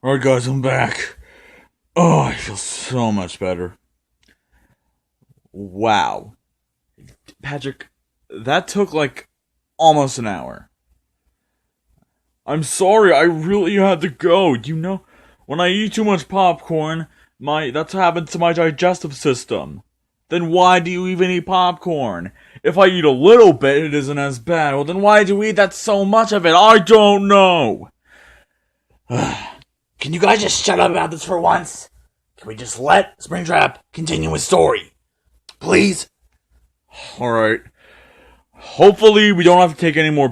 Alright guys, I'm back. Oh, I feel so much better. Wow. Patrick, that took like almost an hour. I'm sorry, I really had to go. When I eat too much popcorn, that's what happens to my digestive system. Then why do you even eat popcorn? If I eat a little bit, it isn't as bad. Well, then why do we eat that so much of it? I don't know. Can you guys just shut up about this for once? Can we just let Springtrap continue his story? Please? Alright. Hopefully, we don't have to take any more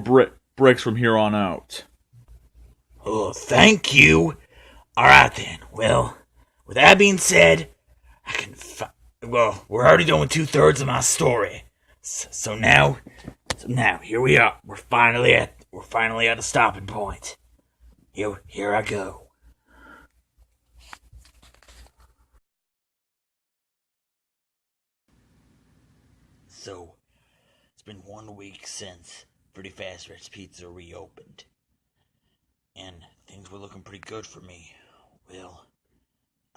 breaks from here on out. Oh, thank you. Alright then. Well, with that being said, we're already doing 2/3 of my story. So now, here we are. We're finally at a stopping point. Here I go. So, it's been 1 week since Pretty Fast Rich Pizza reopened. And things were looking pretty good for me. Well,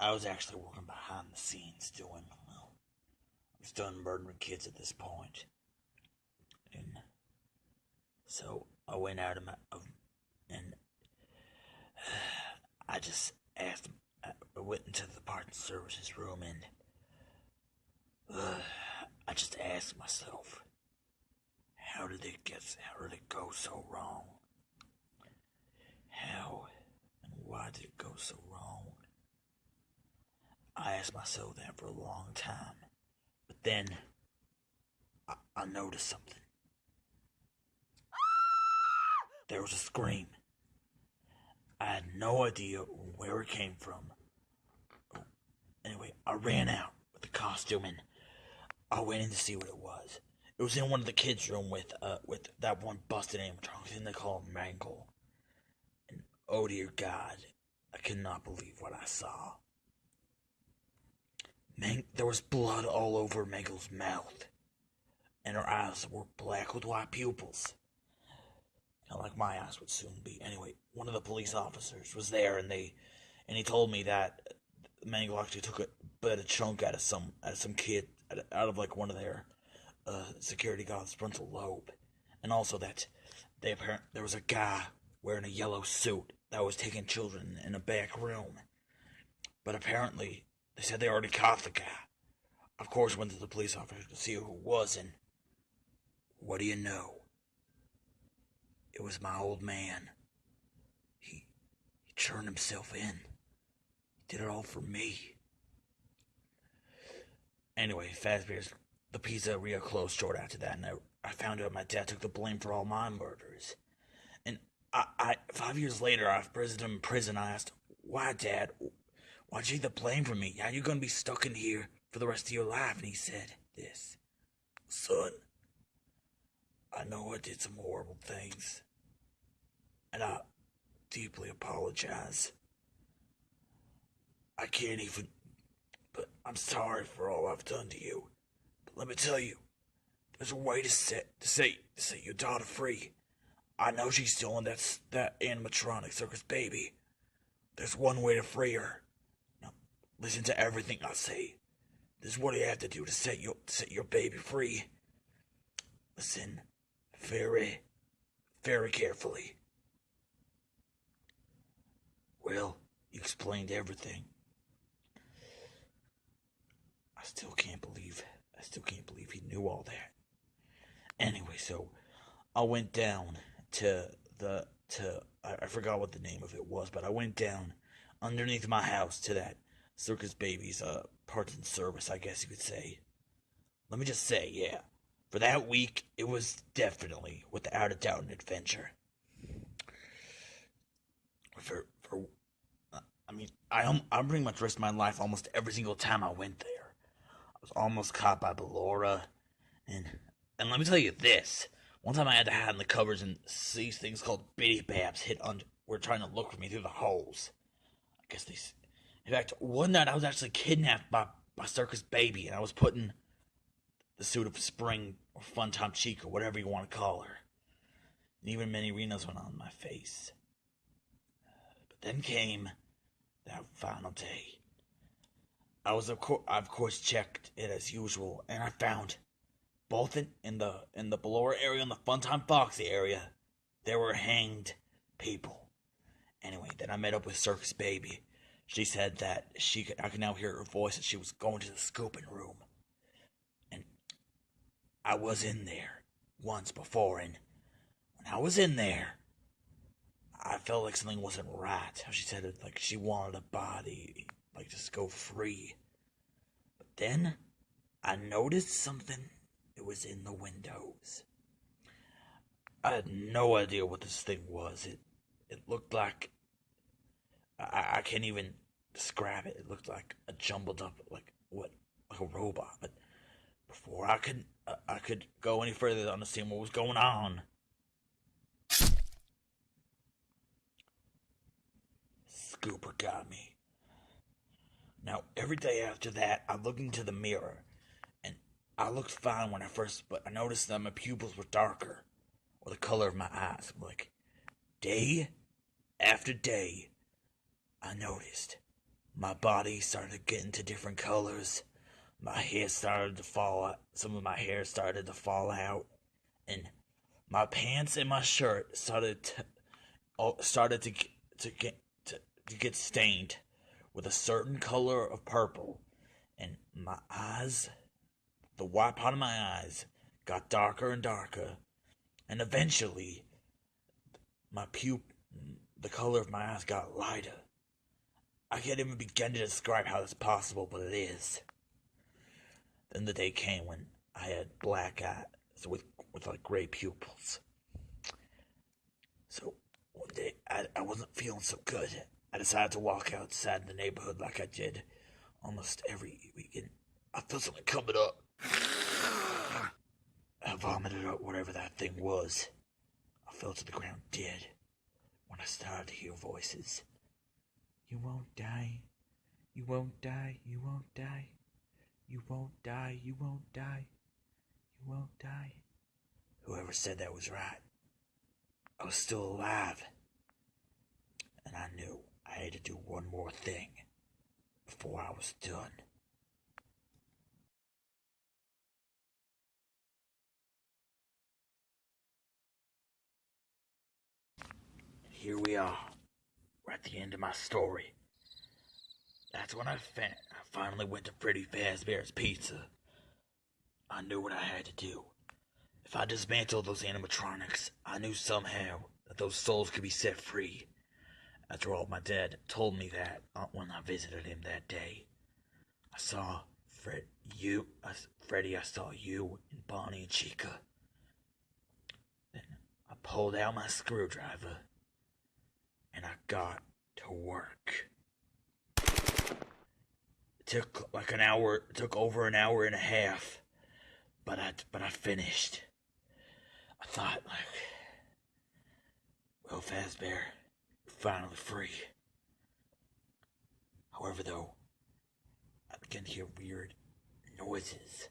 I was actually working behind the scenes I was done murdering kids at this point. And so I went out and I just asked, I went into the parts services room and I just asked myself, how did it go so wrong? How and why did it go so wrong? I asked myself that for a long time, but then I noticed something. There was a scream. I had no idea where it came from. Anyway, I ran out with the costume and I went in to see what it was. It was in one of the kids' room with that one busted animatronic thing they call him Mangle. And oh dear God, I could not believe what I saw. There was blood all over Mangle's mouth, and her eyes were black with white pupils. Kind of like my eyes would soon be. Anyway, one of the police officers was there, and he told me that Mangle actually took a bit of chunk out of some kid out of like one of their security guard's frontal lobe, and also that there was a guy wearing a yellow suit that was taking children in a back room, but apparently they said they already caught the guy. Of course, went to the police officer to see who it was, and what do you know? It was my old man. He turned himself in. He did it all for me. Anyway, Fazbear's the pizzeria closed short after that, and I found out my dad took the blame for all my murders. And I 5 years later, I've visited him in prison. I asked, "Why, Dad? Why'd you take the blame for me? How you gonna be stuck in here for the rest of your life?" And he said this, "Son, I know I did some horrible things, and I deeply apologize. I can't even, but I'm sorry for all I've done to you. But let me tell you, there's a way to set your daughter free. I know she's still in that animatronic circus baby. There's one way to free her. Now, listen to everything I say. This is what you have to do to set your baby free. Listen very, very carefully." Well, you explained everything. I still can't believe he knew all that. Anyway, so I went down I forgot what the name of it was, but I went down underneath my house to that circus baby's parts and service, I guess you could say. Let me just say, yeah, for that week it was definitely, without a doubt, an adventure. I pretty much risked my life almost every single time I went there. I was almost caught by Ballora, and let me tell you this. One time I had to hide in the covers and these things called bitty babs were trying to look for me through the holes. I guess in fact, one night I was actually kidnapped by Circus Baby, and I was put in the suit of Spring or Funtime Chica, whatever you want to call her. And even many Renos went on my face. But then came that final day. Of course checked it as usual, and I found both in the Ballora area and the Funtime Foxy area, there were hanged people. Anyway, then I met up with Circus Baby. She said that I could now hear her voice, and she was going to the scooping room. And I was in there once before, and when I was in there, I felt like something wasn't right. How she said it, like she wanted a body, like just go free. But then I noticed something. It was in the windows. I had no idea what this thing was. It looked like I can't even describe it. It looked like a jumbled up like a robot. But before I could go any further to understand what was going on, Scooper got me. Now every day after that, I looked into the mirror, and I looked fine when I first, but I noticed that my pupils were darker, or the color of my eyes. Like day after day, I noticed my body started getting to different colors. My hair started to fall out. Some of my hair started to fall out, and my pants and my shirt started to get stained with a certain color of purple, and my eyes, the white part of my eyes, got darker and darker, and eventually, the color of my eyes got lighter. I can't even begin to describe how that's possible, but it is. Then the day came when I had black eyes with like gray pupils. So one day I wasn't feeling so good. I decided to walk outside the neighborhood like I did almost every weekend. I felt something coming up. I vomited out whatever that thing was. I fell to the ground dead when I started to hear voices. You won't die. You won't die. You won't die. You won't die. You won't die. You won't die. Whoever said that was right. I was still alive. And I knew I had to do one more thing before I was done. Here we are. We're at the end of my story. That's when I finally went to Freddy Fazbear's Pizza. I knew what I had to do. If I dismantled those animatronics, I knew somehow that those souls could be set free. After all, my dad told me that when I visited him that day. I saw Freddy, I saw you and Bonnie and Chica. Then I pulled out my screwdriver and I got to work. It took like an hour, it took over an hour and a half, but I finished. I thought, like, well, Fazbear, you're finally free. However, though, I began to hear weird noises.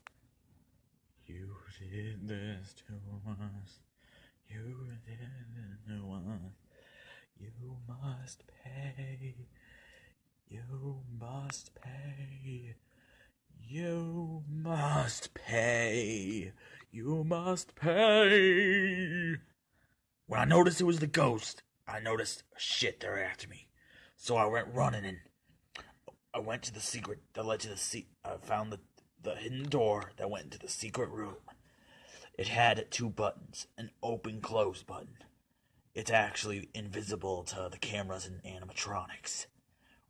You did this to us. You did this to us. You must pay. You must pay. You must pay. You must pay. When I noticed it was the ghost, I noticed, shit, they're after me. So I went running and I went to the secret that led to I found the hidden door that went into the secret room. It had two buttons, an open-close button. It's actually invisible to the cameras and animatronics.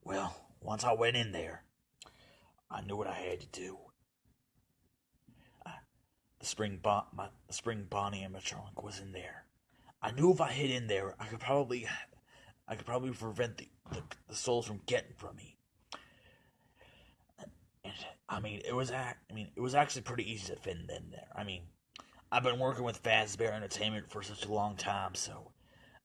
Well, once I went in there, I knew what I had to do. The spring Bonnie animatronic was in there. I knew if I hid in there, I could probably prevent the souls from getting from me. And it was actually pretty easy to fit in there. I've been working with Fazbear Entertainment for such a long time, so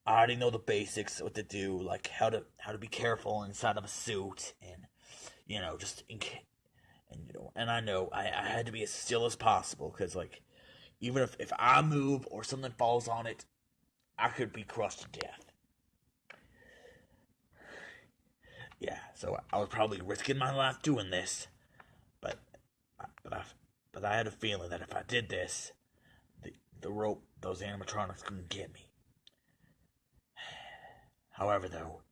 I already know the basics, what to do, like how to be careful inside of a suit, and just in case. And I know I had to be as still as possible, because like even if I move or something falls on it, I could be crushed to death. Yeah, so I was probably risking my life doing this, but I had a feeling that if I did this, the rope, those animatronics couldn't get me. However, though,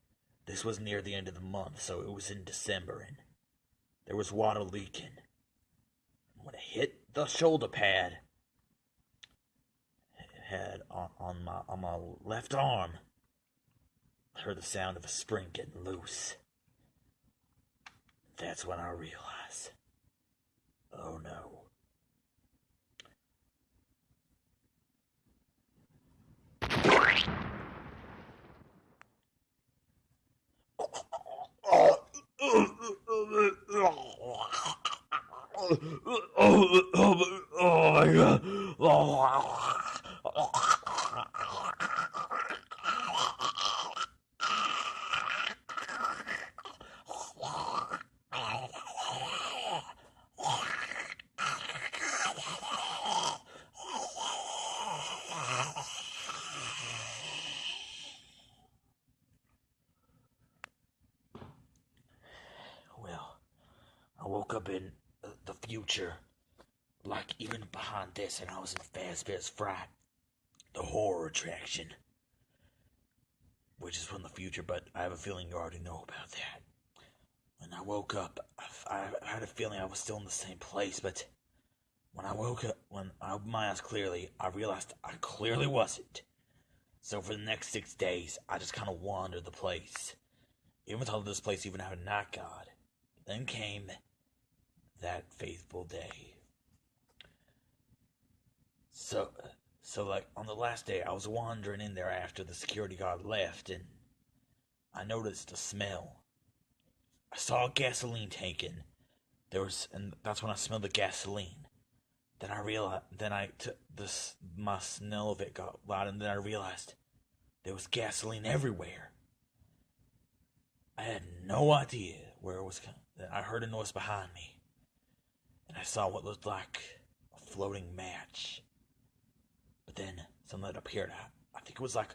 this was near the end of the month, so it was in December, and there was water leaking. When it hit the shoulder pad, on my left arm, I heard the sound of a spring getting loose. That's when I realized, oh no. Oh my god. Well, I woke up in the future, like even behind this, and I was in Fazbear's Fright, the horror attraction, which is from the future, but I have a feeling you already know about that. When I woke up, I had a feeling I was still in the same place, but when I woke up, when I opened my eyes clearly, I realized I clearly wasn't. So for the next 6 days, I just kind of wandered the place, even though this place even had a night guard. Then came that faithful day. So like on the last day, I was wandering in there after the security guard left, and I noticed a smell. I saw a gasoline tank, and that's when I smelled the gasoline. Then I realized, my smell of it got loud, and then I realized there was gasoline everywhere. I had no idea where it was coming. Then I heard a noise behind me, and I saw what looked like a floating match. But then something that appeared. I think it was like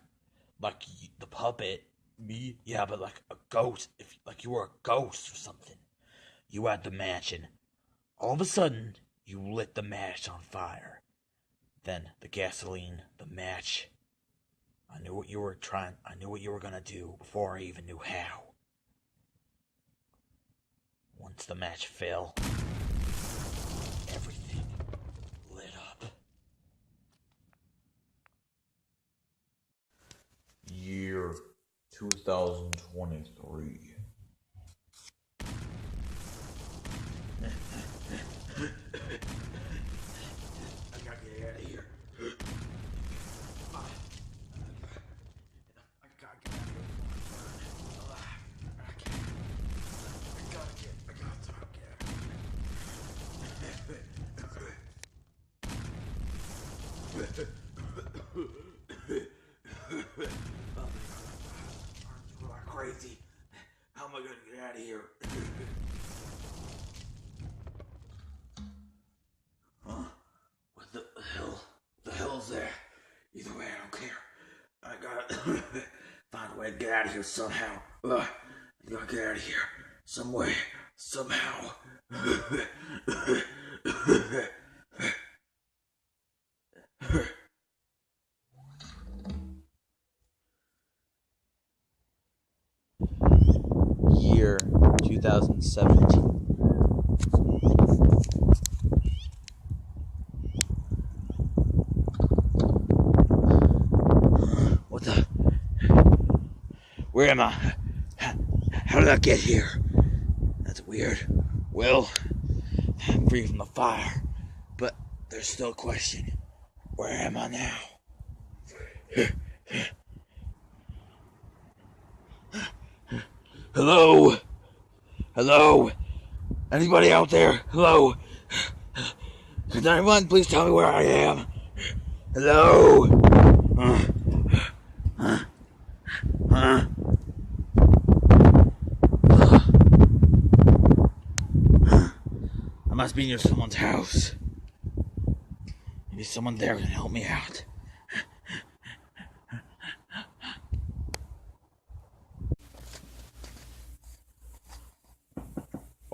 the puppet, me. Yeah, but like a ghost. If like you were a ghost or something. You had the match, and all of a sudden you lit the match on fire. Then the gasoline, the match. I knew what you were gonna do before I even knew how. Once the match fell, everything lit up. Year 2023. I gotta get out of here. I gotta get out of here. I gotta get out of here. I'm crazy. How am I gonna get out of here? Huh? What the hell? The hell's there? Either way, I don't care. I gotta find a way to get out of here somehow. I gotta get out of here. Some way. Somehow. Year 2017. What the? Where am I? How did I get here? That's weird. Well, I'm free from the fire, but there's still a question. Where am I now? Hello? Hello? Anybody out there? Hello? Can anyone please tell me where I am? Hello? I must be near someone's house. Maybe someone there can help me out.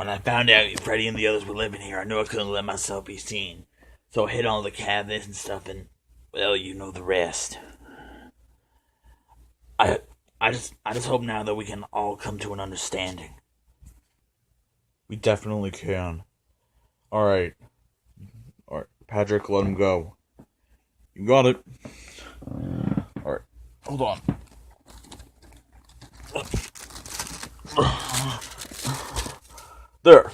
When I found out Freddy and the others were living here, I knew I couldn't let myself be seen. So I hid all the cabinets and stuff, and, well, you know the rest. I just hope now that we can all come to an understanding. We definitely can. Alright. Alright, Patrick, let him go. You got it. Alright, hold on. There.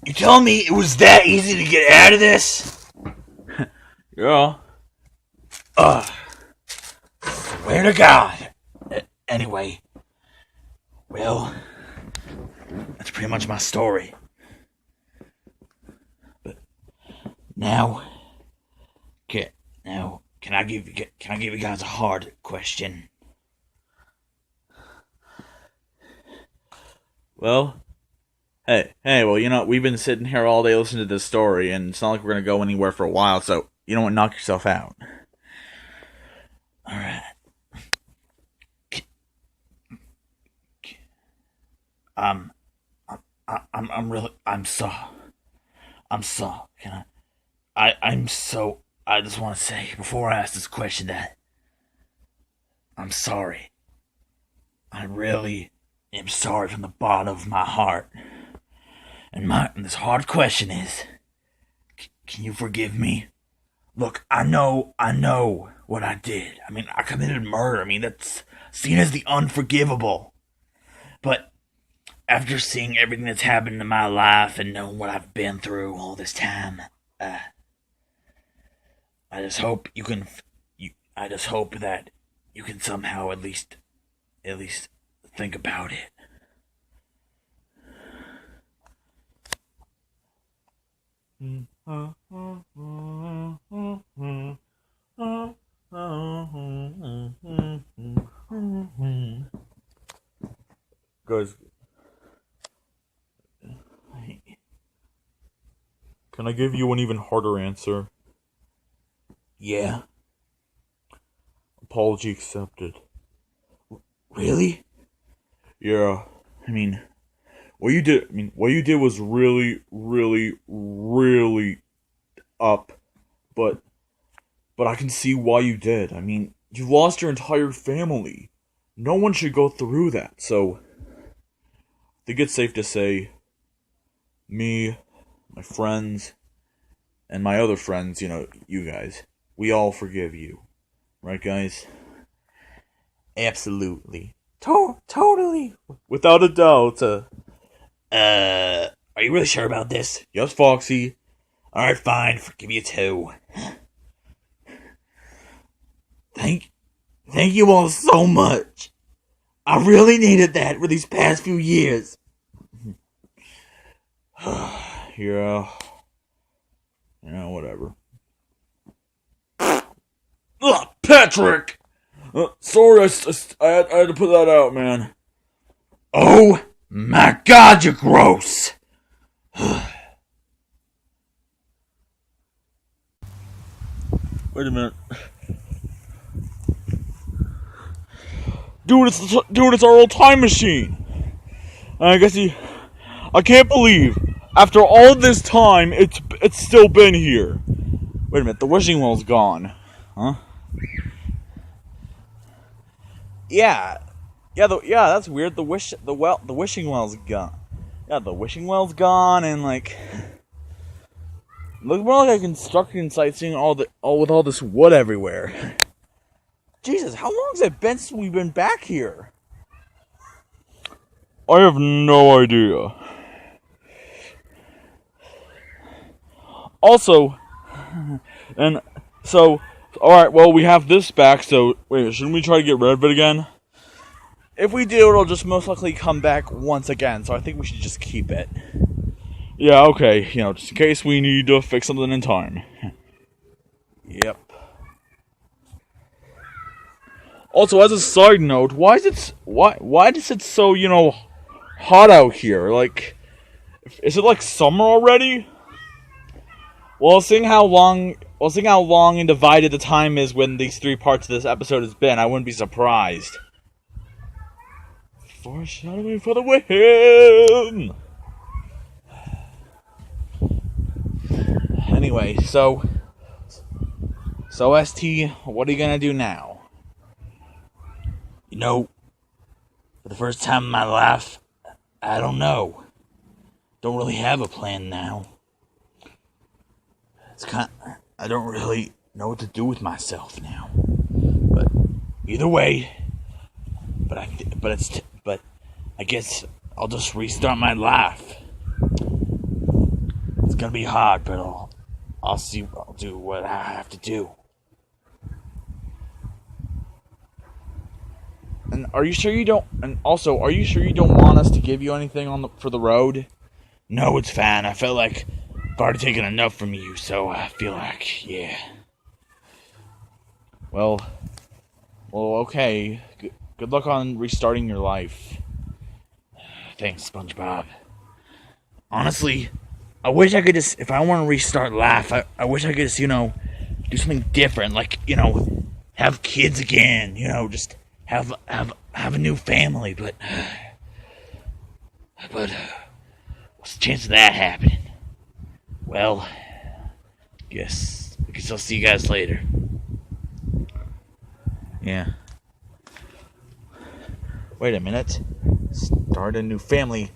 You telling me it was that easy to get out of this? Yeah. Swear to God. Anyway, well, that's pretty much my story. But now, can I give you guys a hard question? Well, well, you know, we've been sitting here all day listening to this story, and it's not like we're gonna go anywhere for a while, so you don't want to knock yourself out. Alright. I just want to say, before I ask this question, that I'm sorry. I really am sorry from the bottom of my heart. And this hard question is, can you forgive me? Look, I know what I did. I mean, I committed murder. I mean, that's seen as the unforgivable. But after seeing everything that's happened in my life and knowing what I've been through all this time, I just hope you can. I just hope that you can somehow at least think about it. Guys, can I give you an even harder answer? Yeah. Apology accepted. Really? Yeah. I mean, what you did was really, really, really up. But I can see why you did. I mean, you lost your entire family. No one should go through that. So, I think it's safe to say, me, my friends, and my other friends, you know, you guys, we all forgive you. Right, guys? Absolutely. Totally. Without a doubt. Are you really sure about this? Yes, Foxy. Alright, fine. Forgive you too. Thank you all so much. I really needed that for these past few years. Yeah. Yeah, whatever. Ugh, Patrick! Sorry, I had to put that out, man. Oh my God, you're gross! Wait a minute. Dude, it's our old time machine. I can't believe, after all this time, it's still been here. Wait a minute, the wishing well's gone. Huh? Yeah, that's weird. The wishing well's gone. Yeah, the wishing well's gone, and like, look more like a construction site, seeing with all this wood everywhere. Jesus, how long has it been since we've been back here? I have no idea. Also, and so, alright, well, we have this back, so, wait, shouldn't we try to get rid of it again? If we do, it'll just most likely come back once again, so I think we should just keep it. Yeah, okay, you know, just in case we need to fix something in time. Yep. Also, as a side note, why is it so, you know, hot out here? Like, is it like summer already? Well, seeing how long and divided the time is when these three parts of this episode has been, I wouldn't be surprised. Foreshadowing for the win! Anyway, so ST, what are you gonna do now? You know, for the first time in my life, I don't know. Don't really have a plan now. I don't really know what to do with myself now. But either way, but I guess I'll just restart my life. It's gonna be hard, but I'll do what I have to do. And are you sure you don't? And also, are you sure you don't want us to give you anything for the road? No, it's fine. I felt like I've already taken enough from you, so I feel like, yeah. Well, okay. Good luck on restarting your life. Thanks, SpongeBob. Honestly, I wish I could just, if I want to restart life, I wish I could just, do something different, like, have kids again, just have a new family, but what's the chance of that happening? Well, I guess I'll see you guys later. Yeah. Wait a minute. Start a new family.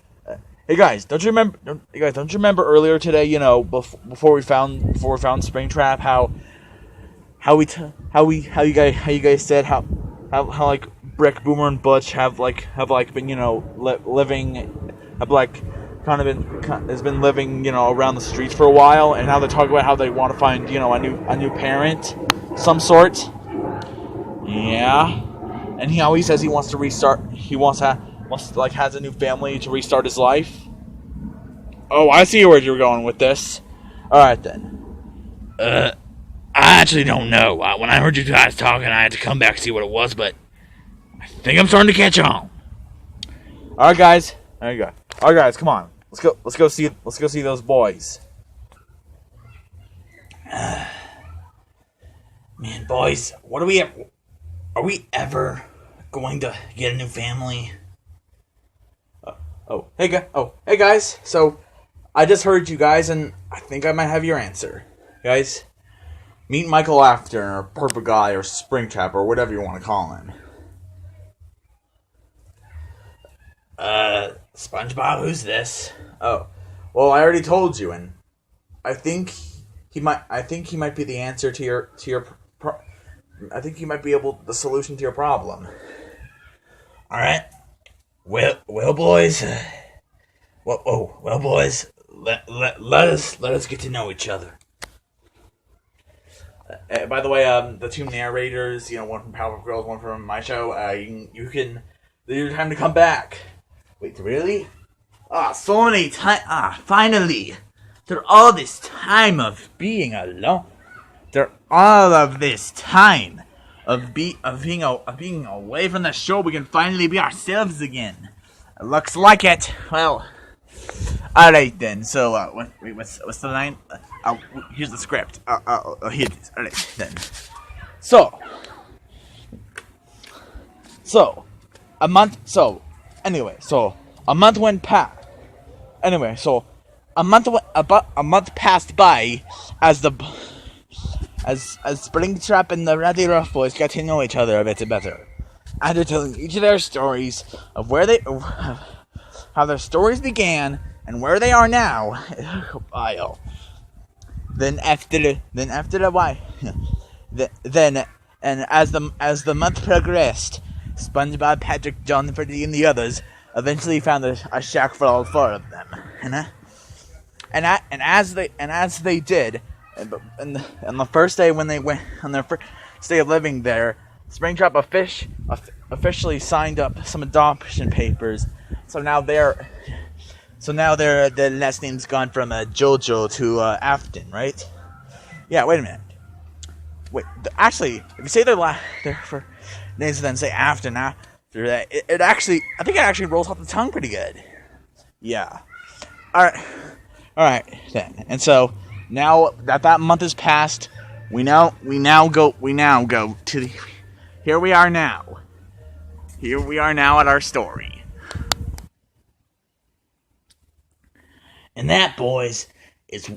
Hey guys, don't you remember earlier today? Before we found Springtrap, how you guys said how like Brick, Boomer, and Butch have been living, has been living around the streets for a while, and now they're talking about how they want to find a new parent, some sort. Yeah, and he always says he wants to restart. He has a new family to restart his life. Oh, I see where you're going with this. All right then. I actually don't know. When I heard you guys talking, I had to come back and see what it was, but I think I'm starting to catch on. All right, guys. There you go. All right, guys, come on. Let's go see those boys. Man, boys, are we ever going to get a new family? Hey guys. So I just heard you guys, and I think I might have your answer, guys. Meet Michael Afton, or Purple Guy, or Springtrap, or whatever you want to call him. SpongeBob, who's this? Oh, well, I already told you, and I think he might be the answer to your I think he might be the solution to your problem. All right. Well, boys. Well, boys. Let us get to know each other. By the way, the two narrators, one from Powerpuff Girls, one from my show, you can. Your time to come back. Wait, really? So many time. Finally. After all this time of being alone. After all of this time of being away from the show, we can finally be ourselves again. It looks like it. Well, all right then. So, what's the line? Here's the script. Here it is. All right then. So, a month. So, anyway, a month went past. Anyway, so a month passed by as Springtrap and the Ratty Rough Boys got to know each other a bit better. After telling each of their stories of how their stories began and where they are now, a while. Then after a while, as the month progressed, SpongeBob, Patrick, John, Freddy, and the others eventually found a shack for all four of them, and as they did, and the first day when they went on their first day of living there, Springtrap officially signed up some adoption papers. So now their last name's gone from Jojo to Afton, right? Yeah. Wait a minute. Actually, if you say their names and then say Afton after that, I think it actually rolls off the tongue pretty good. Yeah. All right then. And so now that month has passed, we now go to here we are now. Here we are now at our story. And that, boys, is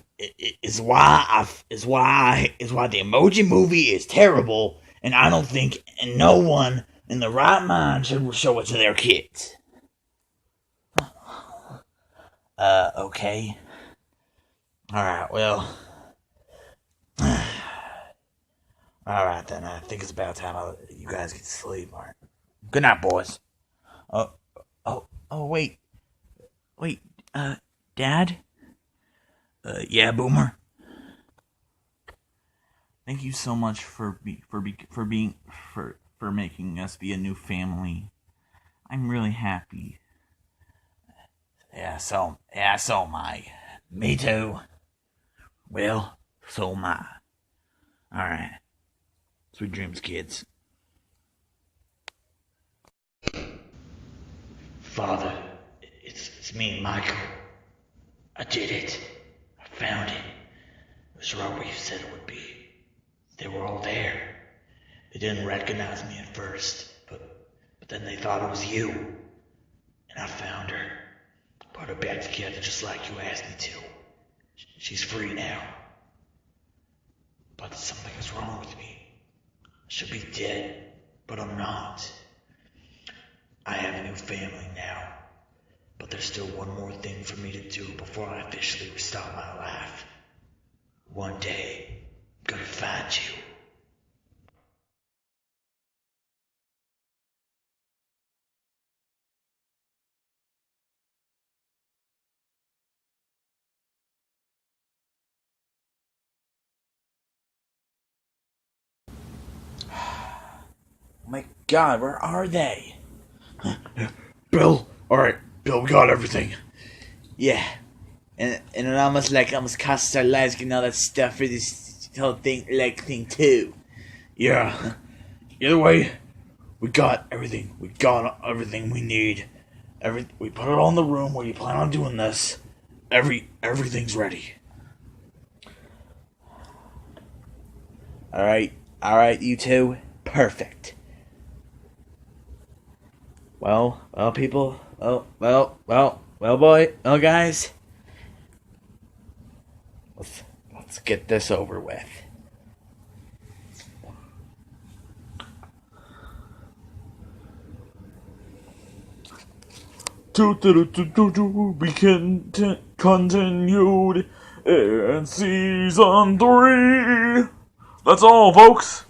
why the Emoji Movie is terrible, and I don't think no one in the right mind should show it to their kids. Okay. Alright, well. Alright then, I think it's about time you guys get to sleep. Alright. Good night, boys. Wait, Dad? Yeah, Boomer? Thank you so much for making us be a new family. I'm really happy. Yeah, so am I. Me too. Well, so am I. Alright. Sweet dreams, kids. Father, it's me, Michael. I did it. I found it. It was right where you said it would be. They were all there. They didn't recognize me at first, but then they thought it was you. And I found her. Put her back together just like you asked me to. She's free now. But something is wrong with me. I should be dead, but I'm not. I have a new family now. But there's still one more thing for me to do before I officially restart my life. One day, I'm gonna find you. My God, where are they? Bill, alright, Bill, we got everything. Yeah, and it almost cost our lives getting all that stuff for this whole thing too. Yeah. Either way, we got everything. We got everything we need. We put it all in the room where you plan on doing this. Everything's ready. Alright, you two. Perfect. Well, people. Guys. Let's get this over with. Be continued in season 3. That's all, folks.